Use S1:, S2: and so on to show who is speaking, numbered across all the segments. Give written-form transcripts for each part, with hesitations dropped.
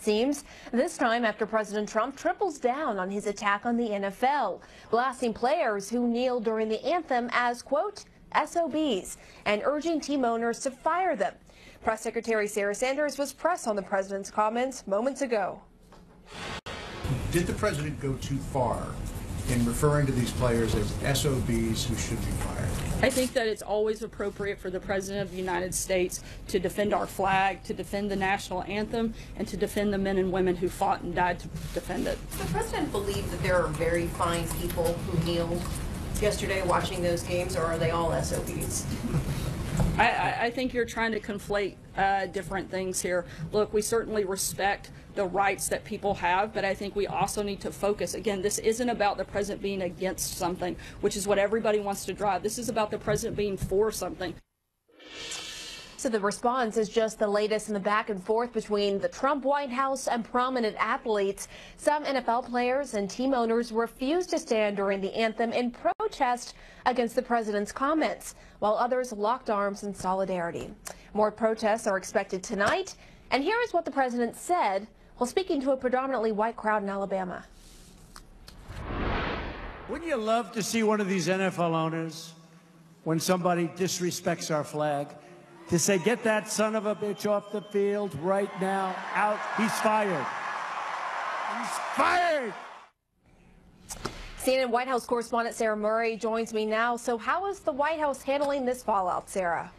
S1: seems. This time after President Trump triples down on his attack on the NFL, blasting players who kneel during the anthem as, quote, SOBs, and urging team owners to fire them. Press Secretary Sarah Sanders was pressed on the president's comments moments ago.
S2: Did the president go too far in referring to these players as SOBs who should be fired?
S3: I think that it's always appropriate for the President of the United States to defend our flag, to defend the national anthem, and to defend the men and women who fought and died to defend it.
S4: Does the president believe that there are very fine people who kneeled yesterday watching those games, or are they all SOBs?
S3: I think you're trying to conflate different things here. Look, we certainly respect the rights that people have, but I think we also need to focus. Again, this isn't about the president being against something, which is what everybody wants to drive. This is about the president being for something.
S1: So the response is just the latest in the back and forth between the Trump White House and prominent athletes. Some NFL players and team owners refused to stand during the anthem in protest against the president's comments, while others locked arms in solidarity. More protests are expected tonight, and here is what the president said while speaking to a predominantly white crowd in Alabama.
S5: Wouldn't you love to see one of these NFL owners, when somebody disrespects our flag, to say, get that son of a bitch off the field right now, out, he's fired. He's fired!
S1: CNN White House correspondent Sarah Murray joins me now. So how is the White House handling this fallout, Sarah?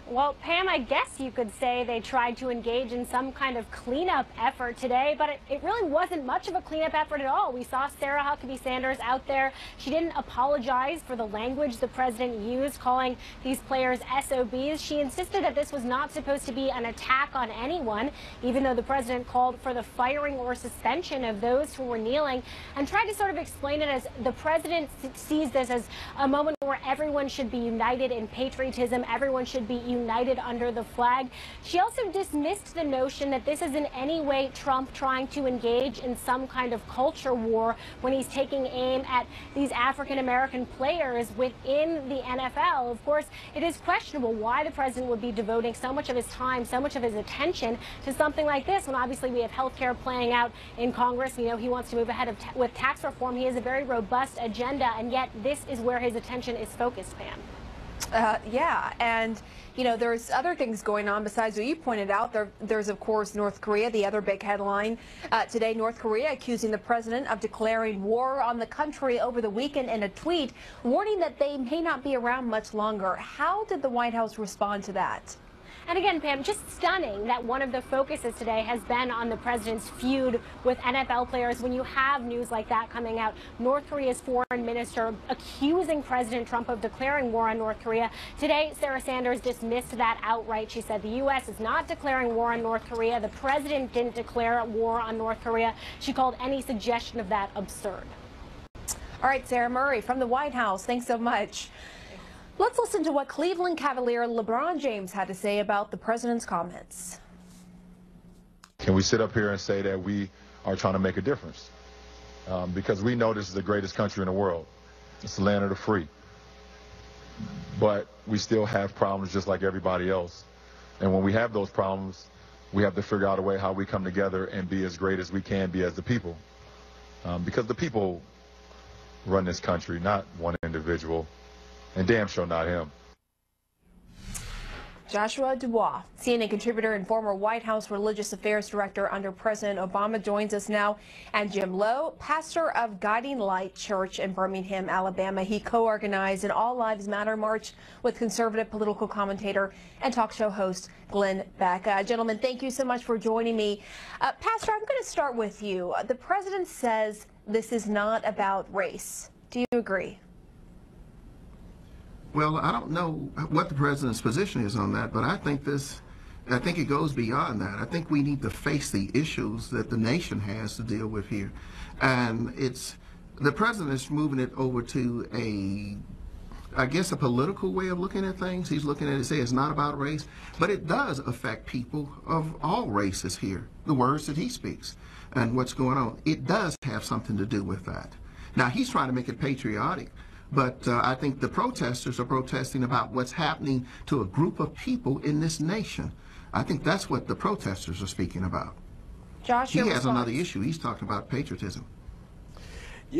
S6: Well, Pam, I guess you could say they tried to engage in some kind of cleanup effort today, but it really wasn't much of a cleanup effort at all. We saw Sarah Huckabee Sanders out there. She didn't apologize for the language the president used, calling these players SOBs. She insisted that this was not supposed to be an attack on anyone, even though the president called for the firing or suspension of those who were kneeling, and tried to sort of explain it as the president sees this as a moment where everyone should be united in patriotism, everyone should be united under the flag. She also dismissed the notion that this is in any way Trump trying to engage in some kind of culture war when he's taking aim at these African-American players within the NFL. Of course, it is questionable why the president would be devoting so much of his time, so much of his attention to something like this, when obviously we have health care playing out in Congress. We know he wants to move ahead with tax reform. He has a very robust agenda, and yet this is where his attention is focused, Pam.
S1: Yeah, and you know, there's other things going on besides what you pointed out. There's of course North Korea, the other big headline today. North Korea accusing the president of declaring war on the country over the weekend in a tweet, warning that they may not be around much longer. How did the White House respond to that?
S6: And again, Pam, just stunning that one of the focuses today has been on the president's feud with NFL players. When you have news like that coming out, North Korea's foreign minister accusing President Trump of declaring war on North Korea. Today, Sarah Sanders dismissed that outright. She said the U.S. is not declaring war on North Korea. The president didn't declare war on North Korea. She called any suggestion of that absurd.
S1: All right, Sarah Murray from the White House, thanks so much. Let's listen to what Cleveland Cavalier LeBron James had to say about the president's comments.
S7: Can we sit up here and say that we are trying to make a difference? Because we know this is the greatest country in the world. It's the land of the free. But we still have problems just like everybody else. And when we have those problems, we have to figure out a way how we come together and be as great as we can be as the people. Because the people run this country, not one individual. And damn sure not him.
S1: Joshua Dubois, CNN contributor and former White House Religious Affairs Director under President Obama, joins us now. And Jim Lowe, pastor of Guiding Light Church in Birmingham, Alabama. He co-organized an All Lives Matter march with conservative political commentator and talk show host Glenn Beck. Gentlemen, thank you so much for joining me. Pastor, I'm going to start with you. The president says this is not about race. Do you agree?
S8: Well, I don't know what the president's position is on that, but I think it goes beyond that. I think we need to face the issues that the nation has to deal with here. And the president is moving it over to I guess a political way of looking at things. He's looking at it, say it's not about race, but it does affect people of all races here, the words that he speaks and what's going on. It does have something to do with that. Now, he's trying to make it patriotic. But I think the protesters are protesting about what's happening to a group of people in this nation. I think that's what the protesters are speaking about.
S1: Josh,
S8: He
S1: your
S8: has
S1: response?
S8: another issue. He's talking about patriotism.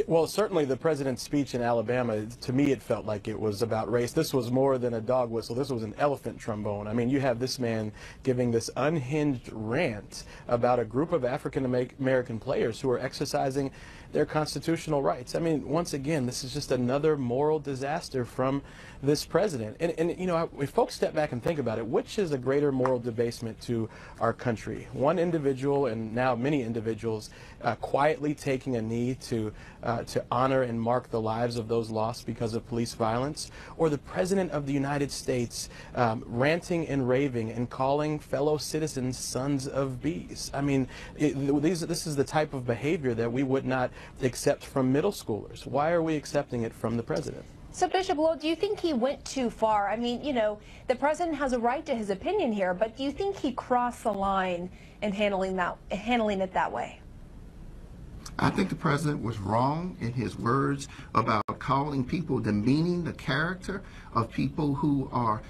S9: Well, certainly the president's speech in Alabama, to me, it felt like it was about race. This was more than a dog whistle. This was an elephant trombone. I mean, you have this man giving this unhinged rant about a group of African American players who are exercising their constitutional rights. I mean, once again, this is just another moral disaster from this president. And you know, if folks step back and think about it, which is a greater moral debasement to our country? One individual, and now many individuals, quietly taking a knee to honor and mark the lives of those lost because of police violence, or the President of the United States ranting and raving and calling fellow citizens sons of bees. I mean, this is the type of behavior that we would not accept from middle schoolers. Why are we accepting it from the president?
S1: So, Bishop Lowe, do you think he went too far? I mean, you know, the president has a right to his opinion here, but do you think he crossed the line in handling it that way?
S8: I think the president was wrong in his words about calling people, demeaning the character of people who are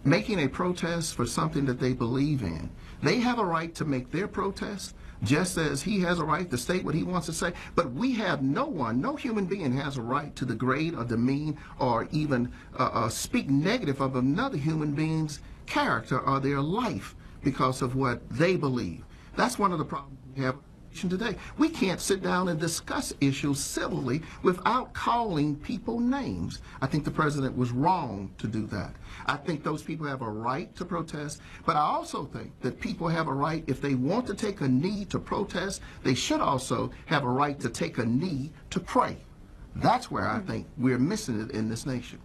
S8: making a protest for something that they believe in. They have a right to make their protest, just as he has a right to state what he wants to say. But we have no human being has a right to degrade or demean or even speak negative of another human being's character or their life because of what they believe. That's one of the problems we have today. We can't sit down and discuss issues civilly without calling people names. I think the president was wrong to do that. I think those people have a right to protest, but I also think that people have a right, if they want to take a knee to protest, they should also have a right to take a knee to pray. That's where I think we're missing it in this nation.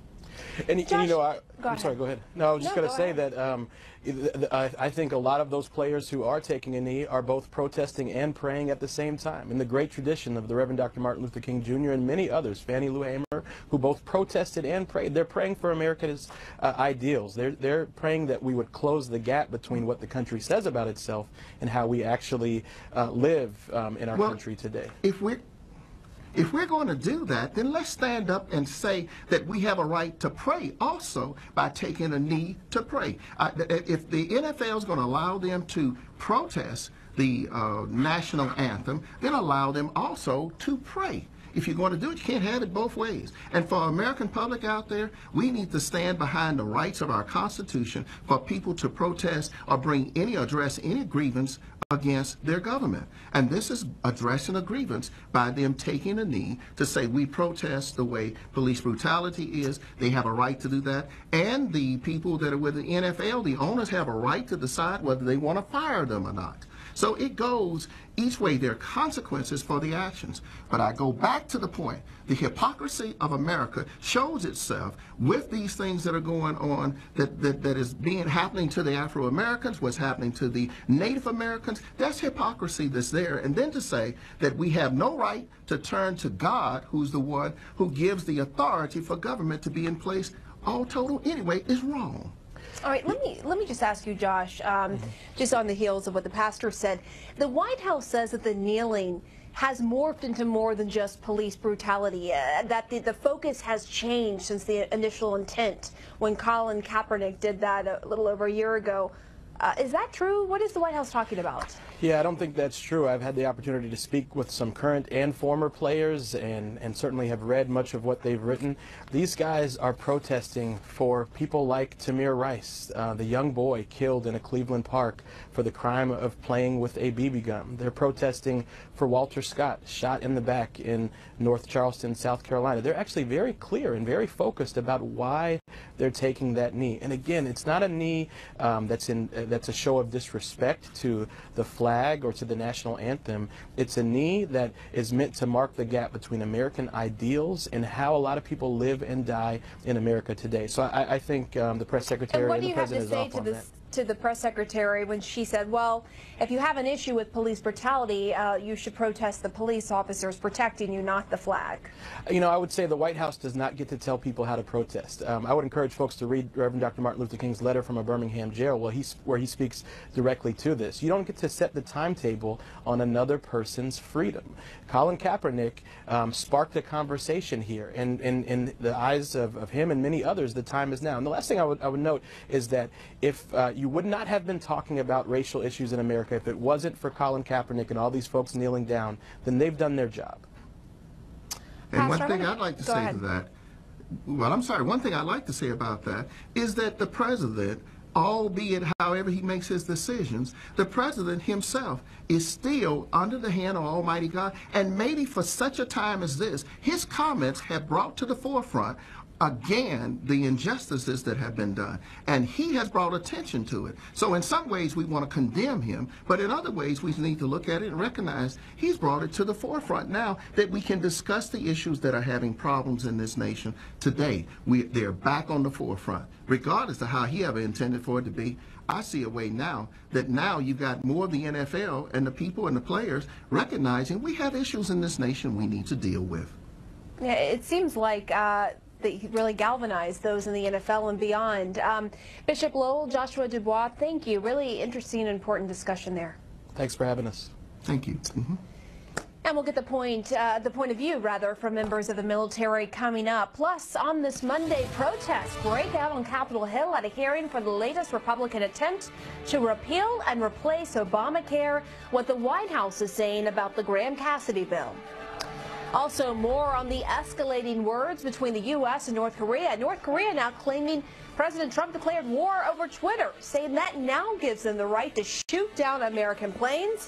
S9: And you know,
S1: I'm
S9: sorry, go ahead. No, I was just going to say that I think a lot of those players who are taking a knee are both protesting and praying at the same time. In the great tradition of the Reverend Dr. Martin Luther King Jr. and many others, Fannie Lou Hamer, who both protested and prayed. They're praying for America's ideals. They're praying that we would close the gap between what the country says about itself and how we actually live in our country today.
S8: If we're going to do that, then let's stand up and say that we have a right to pray also by taking a knee to pray. If the NFL is going to allow them to protest the national anthem, then allow them also to pray. If you're going to do it, you can't have it both ways. And for American public out there, we need to stand behind the rights of our Constitution for people to protest or address any grievance against their government. And this is addressing a grievance by them taking a knee to say we protest the way police brutality is. They have a right to do that. And the people that are with the NFL, the owners have a right to decide whether they want to fire them or not. So it goes each way. There are consequences for the actions. But I go back to the point. The hypocrisy of America shows itself with these things that are going on that is happening to the Afro-Americans, what's happening to the Native Americans. That's hypocrisy that's there. And then to say that we have no right to turn to God, who's the one who gives the authority for government to be in place, all total anyway, is wrong.
S1: All right, let me just ask you, Josh, just on the heels of what the pastor said. The White House says that the kneeling has morphed into more than just police brutality, that the focus has changed since the initial intent when Colin Kaepernick did that a little over a year ago. Is that true? What is the White House talking about?
S9: Yeah, I don't think that's true. I've had the opportunity to speak with some current and former players and certainly have read much of what they've written. These guys are protesting for people like Tamir Rice, the young boy killed in a Cleveland park for the crime of playing with a BB gun. They're protesting for Walter Scott, shot in the back in North Charleston, South Carolina. They're actually very clear and very focused about why they're taking that knee. And again, it's not a knee that's a show of disrespect to the flag or to the national anthem. It's a knee that is meant to mark the gap between American ideals and how a lot of people live and die in America today. So I think the press secretary and the president is off on that.
S1: To the press secretary when she said, well, if you have an issue with police brutality, you should protest the police officers protecting you, not the flag?
S9: You know, I would say the White House does not get to tell people how to protest. I would encourage folks to read Reverend Dr. Martin Luther King's letter from a Birmingham jail where he speaks directly to this. You don't get to set the timetable on another person's freedom. Colin Kaepernick sparked a conversation here, and in the eyes of him and many others, the time is now. And the last thing I would note is that if you would not have been talking about racial issues in America if it wasn't for Colin Kaepernick and all these folks kneeling down. Then they've done their job.
S8: And
S1: Pastor,
S8: one thing I'd like to say to that, well, I'm sorry, one thing I'd like to say about that is that the president, albeit however he makes his decisions, the president himself is still under the hand of Almighty God. And maybe for such a time as this, his comments have brought to the forefront again the injustices that have been done, and he has brought attention to it. So in some ways we want to condemn him, but in other ways we need to look at it and recognize he's brought it to the forefront now that we can discuss the issues that are having problems in this nation today. They're back on the forefront, regardless of how he ever intended for it to be. I see a way now that now you've got more of the NFL and the people and the players recognizing we have issues in this nation we need to deal with.
S1: Yeah, it seems like they really galvanized those in the NFL and beyond. Bishop Lowell, Joshua Dubois, thank you. Really interesting and important discussion there.
S9: Thanks for having us.
S8: Thank you.
S1: And we'll get the point of view, rather, from members of the military coming up. Plus, on this Monday, protests break out on Capitol Hill at a hearing for the latest Republican attempt to repeal and replace Obamacare, what the White House is saying about the Graham Cassidy bill. Also, more on the escalating words between the U.S. and North Korea. North Korea now claiming President Trump declared war over Twitter, saying that now gives them the right to shoot down American planes.